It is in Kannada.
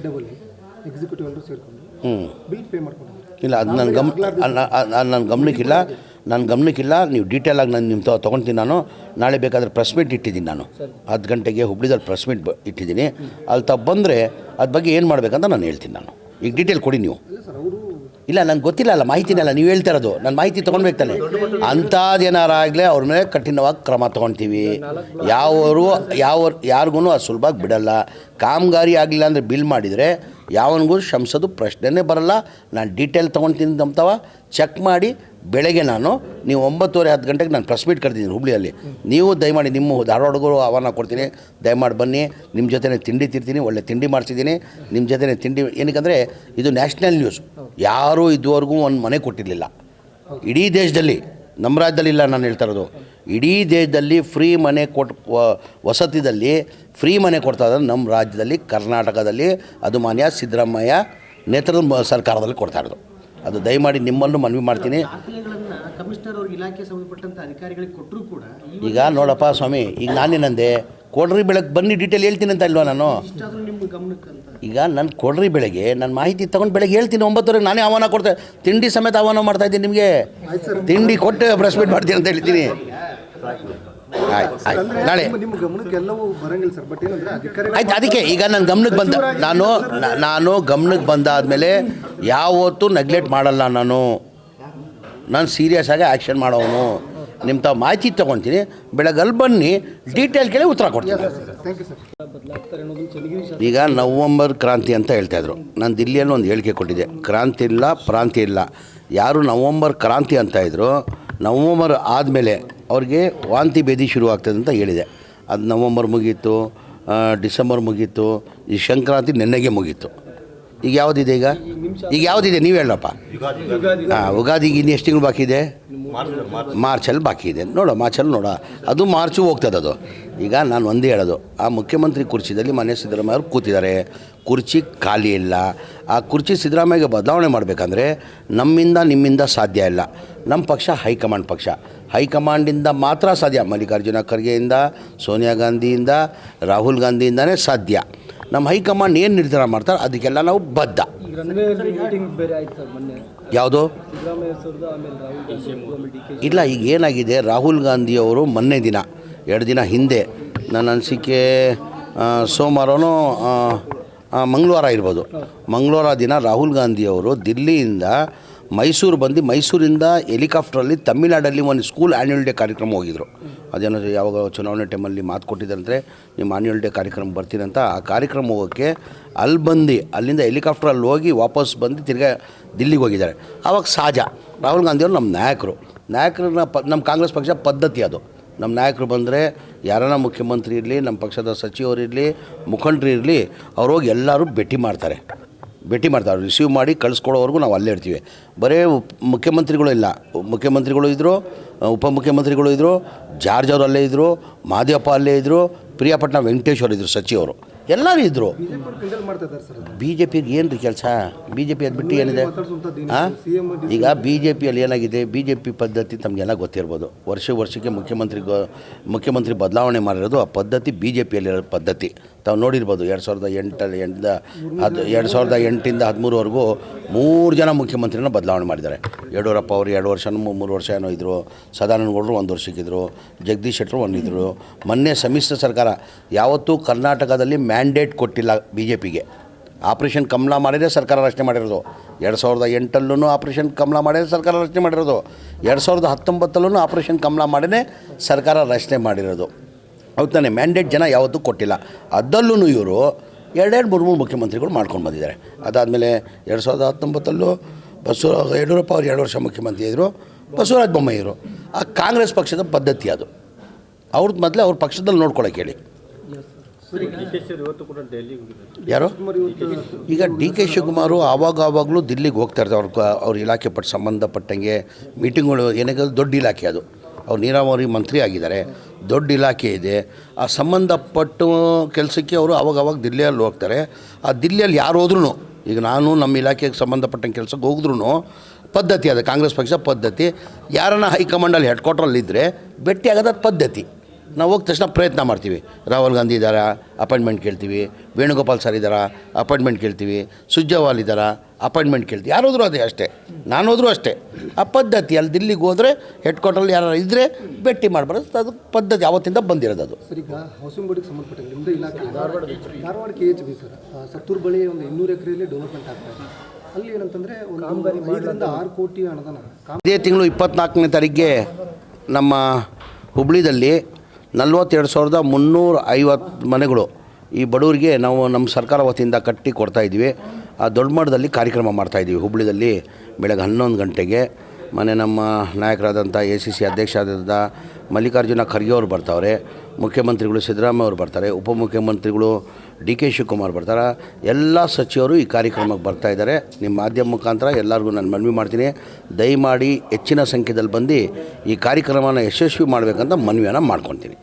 ಡಬಲ್ ಎಕ್ಸಿಕ್ಯೂಟಿವ್ ಎಲ್ಲರೂ ಸೇರಿಕೊಂಡು ಬಿಲ್ ಪೇ ಮಾಡ್ಕೊಂಡು ಇಲ್ಲ, ಅದು ನನ್ನ ಗಮನಕ್ಕಿಲ್ಲ. ನೀವು ಡೀಟೇಲಾಗಿ ನಾನು ನಿಮ್ಮ ತೊಗೊಳ್ತೀನಿ. ನಾನು ನಾಳೆ ಬೇಕಾದರೆ ಪ್ರೆಸ್ ಮೀಟ್ ಇಟ್ಟಿದ್ದೀನಿ. ನಾನು 10 ಗಂಟೆಗೆ ಹುಬ್ಳಿದಲ್ಲಿ ಪ್ರೆಸ್ ಮೀಟ್ ಇಟ್ಟಿದ್ದೀನಿ. ಅಲ್ಲಿ ಬಂದರೆ ಅದ್ರ ಬಗ್ಗೆ ಏನು ಮಾಡಬೇಕಂತ ನಾನು ಹೇಳ್ತೀನಿ. ನಾನು ಈಗ ಡೀಟೇಲ್ ಕೊಡಿ ನೀವು. ಇಲ್ಲ, ನಂಗೆ ಗೊತ್ತಿಲ್ಲ ಅಲ್ಲ, ಮಾಹಿತಿನೇ ಅಲ್ಲ, ನೀವು ಹೇಳ್ತಾ ಇರೋದು. ನಾನು ಮಾಹಿತಿ ತೊಗೊಳ್ಬೇಕು ತಾನೆ. ಅಂಥದ್ದೇನಾರಾಗಲೇ ಅವ್ರ ಮೇಲೆ ಕಠಿಣವಾಗಿ ಕ್ರಮ ತೊಗೊಳ್ತೀವಿ. ಯಾರಿಗೂ ಅದು ಸುಲಭವಾಗಿ ಬಿಡಲ್ಲ. ಕಾಮಗಾರಿ ಆಗಲಿಲ್ಲ ಅಂದರೆ ಬಿಲ್ ಮಾಡಿದರೆ ಯಾವನಿಗೂ ಶಂಸೋದು ಪ್ರಶ್ನೆನೇ ಬರಲ್ಲ. ನಾನು ಡೀಟೇಲ್ ತೊಗೊಳ್ತೀನಿ ಅಂತವ ಚೆಕ್ ಮಾಡಿ ಬೆಳಗ್ಗೆ ನೀವು 9:30 ಗಂಟೆಗೆ ನಾನು ಪ್ರೆಸ್ ಮೀಟ್ ಕರೆದಿದ್ದೀನಿ ಹುಬ್ಳಿಯಲ್ಲಿ. ನೀವು ದಯಮಾಡಿ ನಿಮ್ಮ ಧಾರವಾಡಗೂ ಆಹ್ವಾನ ಕೊಡ್ತೀನಿ, ದಯಮಾಡಿ ಬನ್ನಿ. ನಿಮ್ಮ ಜೊತೆ ತಿಂಡಿ ತಿರ್ತೀನಿ, ಒಳ್ಳೆ ತಿಂಡಿ ಮಾಡಿಸಿದ್ದೀನಿ. ನಿಮ್ಮ ಜೊತೆ ತಿಂಡಿ ಏನಕ್ಕಂದರೆ ಇದು ನ್ಯಾಷನಲ್ ನ್ಯೂಸ್. ಯಾರೂ ಇದುವರೆಗೂ ಒಂದು ಮನೆ ಕೊಟ್ಟಿರಲಿಲ್ಲ ಇಡೀ ದೇಶದಲ್ಲಿ. ನಮ್ಮ ರಾಜ್ಯದಲ್ಲಿ ಇಲ್ಲ, ನಾನು ಹೇಳ್ತಾ ಇರೋದು ಇಡೀ ದೇಶದಲ್ಲಿ ಫ್ರೀ ಮನೆ ವಸತಿದಲ್ಲಿ ಫ್ರೀ ಮನೆ ಕೊಡ್ತಾ ಇದ್ದಾರೆ ನಮ್ಮ ರಾಜ್ಯದಲ್ಲಿ, ಕರ್ನಾಟಕದಲ್ಲಿ. ಅದು ಮಾನ್ಯ ಸಿದ್ದರಾಮಯ್ಯ ನೇತೃತ್ವದ ಸರ್ಕಾರದಲ್ಲಿ ಕೊಡ್ತಾ ಇರೋದು. ಅದು ದಯಮಾಡಿ ನಿಮ್ಮನ್ನು ಮನವಿ ಮಾಡ್ತೀನಿ. ಕಮಿಷನರ್ ಅವ್ರಿಗೆ ಇಲಾಖೆ ಸಂಬಂಧಪಟ್ಟಂಥ ಅಧಿಕಾರಿಗಳಿಗೆ ಕೊಟ್ಟರು ಕೂಡ ಈಗ ನೋಡಪ್ಪ ಸ್ವಾಮಿ, ಈಗ ನಾನೇನಂದೆ ಕೊಡ್ರಿ ಬೆಳಗ್ಗೆ ಬನ್ನಿ ಡೀಟೇಲ್ ಹೇಳ್ತೀನಿ ಅಂತ ಇಲ್ವಾ ನಾನು? ಈಗ ನಾನು ಕೊಡ್ರಿ ಬೆಳಗ್ಗೆ ನಾನು ಮಾಹಿತಿ ತೊಗೊಂಡು ಬೆಳಗ್ಗೆ ಹೇಳ್ತೀನಿ. 9:30 ನಾನೇ ಆಹ್ವಾನ ಕೊಡ್ತೇನೆ, ತಿಂಡಿ ಸಮೇತ ಆಹ್ವಾನ ಮಾಡ್ತಾಯಿದ್ದೀನಿ ನಿಮಗೆ. ತಿಂಡಿ ಕೊಟ್ಟು ಪ್ರೆಸ್ ಮೀಟ್ ಮಾಡ್ತೀನಿ ಅಂತ ಹೇಳ್ತೀನಿ. ನಾಳೆ ಆಯ್ತು. ಅದಕ್ಕೆ ಈಗ ನನ್ನ ಗಮನಕ್ಕೆ ನಾನು ಗಮನಕ್ಕೆ ಬಂದಾದಮೇಲೆ ಯಾವತ್ತೂ ನೆಗ್ಲೆಕ್ಟ್ ಮಾಡಲ್ಲ. ನಾನು ಸೀರಿಯಸ್ ಆಗಿ ಆ್ಯಕ್ಷನ್ ಮಾಡೋನು. ನಿಮ್ಮ ತಾವು ಮಾಹಿತಿ ತೊಗೊಳ್ತೀನಿ, ಬೆಳಗಲ್ಲಿ ಬನ್ನಿ, ಡೀಟೇಲ್ ಕೇಳಿ ಉತ್ತರ ಕೊಡ್ತೀನಿ. ಈಗ ನವಂಬರ್ ಕ್ರಾಂತಿ ಅಂತ ಹೇಳ್ತಾಯಿದ್ರು. ನಾನು ದಿಲ್ಲಿಯಲ್ಲಿ ಒಂದು ಹೇಳಿಕೆ ಕೊಟ್ಟಿದ್ದೆ, ಕ್ರಾಂತಿ ಇಲ್ಲ ಪ್ರಾಂತಿ ಇಲ್ಲ. ಯಾರು ನವಂಬರ್ ಕ್ರಾಂತಿ ಅಂತ ಇದ್ರು, ನವಂಬರ್ ಆದಮೇಲೆ ಅವ್ರಿಗೆ ವಾಂತಿ ಭೇದಿ ಶುರುವಾಗ್ತದೆ ಅಂತ ಹೇಳಿದೆ. ಅದು ನವಂಬರ್ ಮುಗೀತು, ಡಿಸೆಂಬರ್ ಮುಗೀತು, ಈ ಸಂಕ್ರಾಂತಿ ನೆನ್ನೆಗೆ ಮುಗೀತು. ಈಗ ಯಾವುದಿದೆ? ಈಗ ಯಾವುದಿದೆ ನೀವು ಹೇಳಪ್ಪ. ಉಗಾದಿಗೆ ಇನ್ನು ಎಷ್ಟು ತಿಂಗಳು ಬಾಕಿ ಇದೆ? ಮಾರ್ಚಲ್ಲಿ ಬಾಕಿ ಇದೆ. ಮಾರ್ಚಲ್ಲಿ ಅದು ಮಾರ್ಚು ಹೋಗ್ತದೆ. ಅದು ಈಗ ನಾನು ಒಂದೇ ಹೇಳೋದು, ಆ ಮುಖ್ಯಮಂತ್ರಿ ಕುರ್ಚಿದಲ್ಲಿ ಮಾನ್ಯ ಸಿದ್ದರಾಮಯ್ಯ ಅವರು ಕೂತಿದ್ದಾರೆ. ಕುರ್ಚಿ ಖಾಲಿ ಇಲ್ಲ. ಆ ಕುರ್ಚಿ ಸಿದ್ದರಾಮಯ್ಯಗೆ ಬದಲಾವಣೆ ಮಾಡಬೇಕಂದ್ರೆ ನಮ್ಮಿಂದ ನಿಮ್ಮಿಂದ ಸಾಧ್ಯ ಇಲ್ಲ. ನಮ್ಮ ಪಕ್ಷ ಹೈಕಮಾಂಡ್ ಪಕ್ಷ. ಹೈಕಮಾಂಡಿಂದ ಮಾತ್ರ ಸಾಧ್ಯ. ಮಲ್ಲಿಕಾರ್ಜುನ ಖರ್ಗೆಯಿಂದ, ಸೋನಿಯಾ ಗಾಂಧಿಯಿಂದ, ರಾಹುಲ್ ಗಾಂಧಿಯಿಂದನೇ ಸಾಧ್ಯ. ನಮ್ಮ ಹೈಕಮಾಂಡ್ ಏನು ನಿರ್ಧಾರ ಮಾಡ್ತಾರೆ ಅದಕ್ಕೆಲ್ಲ ನಾವು ಬದ್ಧ. ಯಾವುದು ಇಲ್ಲ. ಈಗ ಏನಾಗಿದೆ, ರಾಹುಲ್ ಗಾಂಧಿಯವರು ಮೊನ್ನೆ ದಿನ 2 ದಿನ ಹಿಂದೆ ನನ್ನ ಅನಿಸಿಕೆ ಸೋಮವಾರನೋ ಮಂಗಳವಾರ ಇರ್ಬೋದು, ಮಂಗಳವಾರ ದಿನ ರಾಹುಲ್ ಗಾಂಧಿಯವರು ದಿಲ್ಲಿಯಿಂದ ಮೈಸೂರು ಬಂದು ಮೈಸೂರಿಂದ ಹೆಲಿಕಾಪ್ಟ್ರಲ್ಲಿ ತಮಿಳ್ನಾಡಲ್ಲಿ ಒಂದು ಸ್ಕೂಲ್ ಆ್ಯನ್ಯುವಲ್ ಡೇ ಕಾರ್ಯಕ್ರಮ ಹೋಗಿದ್ರು. ಅದೇನೋ ಯಾವಾಗ ಚುನಾವಣೆ ಟೈಮಲ್ಲಿ ಮಾತು ಕೊಟ್ಟಿದ್ದಂದರೆ ನಿಮ್ಮ ಆ್ಯನ್ಯುವಲ್ ಡೇ ಕಾರ್ಯಕ್ರಮ ಬರ್ತೀರಂತ. ಆ ಕಾರ್ಯಕ್ರಮ ಹೋಗೋಕ್ಕೆ ಅಲ್ಲಿ ಬಂದು ಅಲ್ಲಿಂದ ಹೆಲಿಕಾಪ್ಟ್ರಲ್ಲಿ ಹೋಗಿ ವಾಪಸ್ ಬಂದು ತಿರ್ಗಾ ದಿಲ್ಲಿಗೆ ಹೋಗಿದ್ದಾರೆ. ಆವಾಗ ಸಹಜ, ರಾಹುಲ್ ಗಾಂಧಿಯವರು ನಮ್ಮ ನಾಯಕರನ್ನ ನಮ್ಮ ಕಾಂಗ್ರೆಸ್ ಪಕ್ಷ ಪದ್ಧತಿ ಅದು. ನಮ್ಮ ನಾಯಕರು ಬಂದರೆ ಯಾರನ್ನ ಮುಖ್ಯಮಂತ್ರಿ ಇರಲಿ, ನಮ್ಮ ಪಕ್ಷದ ಸಚಿವರಿರಲಿ, ಮುಖಂಡರು ಇರಲಿ, ಅವ್ರು ಹೋಗಿ ಎಲ್ಲರೂ ಭೇಟಿ ಮಾಡ್ತಾರೆ. ರಿಸೀವ್ ಮಾಡಿ ಕಳಿಸ್ಕೊಡೋವರೆಗೂ ನಾವು ಅಲ್ಲೇ ಇರ್ತೀವಿ. ಬರೀ ಮುಖ್ಯಮಂತ್ರಿಗಳು ಇಲ್ಲ, ಮುಖ್ಯಮಂತ್ರಿಗಳು ಇದ್ದರು, ಉಪಮುಖ್ಯಮಂತ್ರಿಗಳು ಇದ್ದರು, ಜಾರ್ಜ್ ಅವರು ಅಲ್ಲೇ ಇದ್ದರು, ಮಾದೇವಪ್ಪ ಅಲ್ಲೇ ಇದ್ದರು, ಪ್ರಿಯಾಪಟ್ನ ವೆಂಕಟೇಶ್ವರ ಇದ್ದರು, ಸಚಿವರು ಎಲ್ಲರೂ ಇದ್ದರು. ಬಿ ಜೆ ಪಿಗೆ ಏನು ರೀ ಕೆಲಸ? ಬಿ ಜೆ ಪಿ ಅದು ಬಿಟ್ಟು ಏನಿದೆ? ಈಗ ಬಿ ಜೆ ಪಿಯಲ್ಲಿ ಏನಾಗಿದೆ, ಬಿ ಜೆ ಪಿ ಪದ್ಧತಿ ತಮಗೆಲ್ಲ ಗೊತ್ತಿರ್ಬೋದು. ವರ್ಷಕ್ಕೆ ಮುಖ್ಯಮಂತ್ರಿ ಬದಲಾವಣೆ ಮಾಡಿರೋದು ಆ ಪದ್ಧತಿ ಬಿ ಜೆ ಪಿಯಲ್ಲಿರೋ ಪದ್ಧತಿ ತಾವು ನೋಡಿರ್ಬೋದು. 2008ರಿಂದ 13ವರೆಗೂ 3 ಜನ ಮುಖ್ಯಮಂತ್ರಿನ ಬದಲಾವಣೆ ಮಾಡಿದ್ದಾರೆ. ಯಡಿಯೂರಪ್ಪ ಅವರು 2 ವರ್ಷ 3 ವರ್ಷ ಏನೋ ಇದ್ದರು, ಸದಾನಂದ ಗೌಡರು 1 ವರ್ಷಕ್ಕಿದ್ರು, ಜಗದೀಶ್ ಶೆಟ್ಟರು 1 ಇದ್ದರು. ಮೊನ್ನೆ ಸಮ್ಮಿಶ್ರ ಸರ್ಕಾರ ಯಾವತ್ತೂ ಕರ್ನಾಟಕದಲ್ಲಿ ಮ್ಯಾಂಡೇಟ್ ಕೊಟ್ಟಿಲ್ಲ ಬಿ ಜೆ ಪಿಗೆ. ಆಪರೇಷನ್ ಕಮಲ ಮಾಡಿದರೆ ಸರ್ಕಾರ ರಚನೆ ಮಾಡಿರೋದು. 2008 ಆಪರೇಷನ್ ಕಮಲ ಮಾಡಿದರೆ ಸರ್ಕಾರ ರಚನೆ ಮಾಡಿರೋದು. 2019 ಆಪರೇಷನ್ ಕಮಲ ಮಾಡಿನೇ ಸರ್ಕಾರ ರಚನೆ ಮಾಡಿರೋದು. ಹೌದು ತಾನೆ? ಮ್ಯಾಂಡೇಟ್ ಜನ ಯಾವತ್ತೂ ಕೊಟ್ಟಿಲ್ಲ. ಅದಲ್ಲೂ ಇವರು 2-3 ಮುಖ್ಯಮಂತ್ರಿಗಳು ಮಾಡ್ಕೊಂಡು ಬಂದಿದ್ದಾರೆ. ಅದಾದಮೇಲೆ 2019 ಯಡಿಯೂರಪ್ಪ ಅವರು 2 ವರ್ಷ ಮುಖ್ಯಮಂತ್ರಿ ಇದ್ದರು, ಬಸವರಾಜ ಬೊಮ್ಮಾಯಿ ಇದ್ದರು. ಆ ಕಾಂಗ್ರೆಸ್ ಪಕ್ಷದ ಪದ್ಧತಿ ಅದು. ಅವ್ರದ್ದು ಮೊದಲೇ ಅವ್ರ ಪಕ್ಷದಲ್ಲಿ ನೋಡ್ಕೊಳ್ಳೋಕೆ ಹೇಳಿ. ಯಾರು? ಈಗ ಡಿ ಕೆ ಶಿವಕುಮಾರು ಆವಾಗಲೂ ದಿಲ್ಲಿಗೆ ಹೋಗ್ತಾ ಇರ್ತಾರೆ. ಅವ್ರ ಇಲಾಖೆ ಸಂಬಂಧಪಟ್ಟಂಗೆ ಮೀಟಿಂಗ್ಗಳು ಏನಾಗೋದು. ದೊಡ್ಡ ಇಲಾಖೆ ಅದು. ಅವ್ರು ನೀರಾವರಿ ಮಂತ್ರಿ ಆಗಿದ್ದಾರೆ, ದೊಡ್ಡ ಇಲಾಖೆ ಇದೆ. ಆ ಸಂಬಂಧಪಟ್ಟ ಕೆಲಸಕ್ಕೆ ಅವರು ಆವಾಗ ದಿಲ್ಲಿಯಲ್ಲಿ ಹೋಗ್ತಾರೆ. ಆ ದಿಲ್ಲಿಯಲ್ಲಿ ಯಾರು ಹೋದ್ರೂ, ಈಗ ನಾನು ನಮ್ಮ ಇಲಾಖೆಗೆ ಸಂಬಂಧಪಟ್ಟಂಗೆ ಕೆಲಸಕ್ಕೆ ಹೋಗಿದ್ರೂ ಪದ್ಧತಿ ಅದು, ಕಾಂಗ್ರೆಸ್ ಪಕ್ಷ ಪದ್ಧತಿ. ಯಾರನ್ನ ಹೈಕಮಾಂಡಲ್ಲಿ ಹೆಡ್ ಕ್ವಾರ್ಟ್ರಲ್ಲಿದ್ದರೆ ಭೇಟಿ ಆಗೋದು ಪದ್ಧತಿ. ನಾವು ಹೋದ ತಕ್ಷಣ ಪ್ರಯತ್ನ ಮಾಡ್ತೀವಿ. ರಾಹುಲ್ ಗಾಂಧಿ ಇದ್ದಾರಾ, ಅಪಾಯಿಂಟ್ಮೆಂಟ್ ಕೇಳ್ತೀವಿ. ವೇಣುಗೋಪಾಲ್ ಸರ್ ಇದ್ದಾರಾ, ಅಪಾಯಿಂಟ್ಮೆಂಟ್ ಕೇಳ್ತೀವಿ. ಸುರ್ಜೇವಾಲ ಇದ್ದಾರಾ, ಅಪಾಯಿಂಟ್ಮೆಂಟ್ ಕೇಳ್ತೀವಿ. ಯಾರೋದ್ರು ಅದೇ ಅಷ್ಟೇ, ನಾನು ಹೋದರೂ ಅಷ್ಟೇ. ಆ ಪದ್ಧತಿ ಅಲ್ಲಿ ದಿಲ್ಲಿಗೆ ಹೋದರೆ ಹೆಡ್ ಕ್ವಾರ್ಟರ್ಲ್ಲಿ ಯಾರು ಇದ್ದರೆ ಭೇಟಿ ಮಾಡಬಾರ್ದು. ಅದು ಪದ್ಧತಿ ಆವತ್ತಿಂದ ಬಂದಿರೋದು ಅದು. ಸರ್, ಈಗ ಹೌಸಿಂಗ್ ಬೋರ್ಡಿಗೆ ಸಂಬಂಧಪಟ್ಟ ನಿಮ್ಮದು ಇಲಾಖೆ ಧಾರವಾಡ KHB ಸರ್, ಸತ್ತೂರು ಬಳಿ ಒಂದು 200 ಎಕರೆಯಲ್ಲಿ ಡೆವಲಪ್ಮೆಂಟ್ ಆಗ್ತಾ ಇದೆ. ಅಲ್ಲಿ ಏನಂತಂದರೆ ಒಂದು 5ರಿಂದ 6 ಕೋಟಿ ಅನುದಾನ ಇದೇ ತಿಂಗಳು 24ನೇ ತಾರೀಕಿಗೆ ನಮ್ಮ ಹುಬ್ಳಿದಲ್ಲಿ 42,350 ಮನೆಗಳು ಈ ಬಡವರಿಗೆ ನಾವು ನಮ್ಮ ಸರ್ಕಾರ ವತಿಯಿಂದ ಕಟ್ಟಿ ಕೊಡ್ತಾಯಿದ್ದೀವಿ. ಆ ದೊಡ್ಡ ಮಟ್ಟದಲ್ಲಿ ಕಾರ್ಯಕ್ರಮ ಮಾಡ್ತಾಯಿದ್ದೀವಿ ಹುಬ್ಳಿದಲ್ಲಿ ಬೆಳಗ್ಗೆ 11 ಗಂಟೆಗೆ. ಮನೆ ನಮ್ಮ ನಾಯಕರಾದಂಥ ACC ಅಧ್ಯಕ್ಷರಾದಂಥ ಮಲ್ಲಿಕಾರ್ಜುನ ಖರ್ಗೆ ಅವರು ಬರ್ತಾವ್ರೆ, ಮುಖ್ಯಮಂತ್ರಿಗಳು ಸಿದ್ದರಾಮಯ್ಯ ಅವರು ಬರ್ತಾರೆ, ಉಪಮುಖ್ಯಮಂತ್ರಿಗಳು DK ಶಿವಕುಮಾರ್ ಬರ್ತಾರೆ, ಎಲ್ಲ ಸಚಿವರು ಈ ಕಾರ್ಯಕ್ರಮಕ್ಕೆ ಬರ್ತಾಯಿದ್ದಾರೆ. ನಿಮ್ಮ ಮಾಧ್ಯಮ ಮುಖಾಂತರ ಎಲ್ಲರಿಗೂ ನಾನು ಮನವಿ ಮಾಡ್ತೀನಿ, ದಯಮಾಡಿ ಹೆಚ್ಚಿನ ಸಂಖ್ಯೆಯಲ್ಲಿ ಬಂದು ಈ ಕಾರ್ಯಕ್ರಮನ ಯಶಸ್ವಿ ಮಾಡಬೇಕಂತ ಮನವಿಯನ್ನು ಮಾಡ್ಕೊತೀನಿ.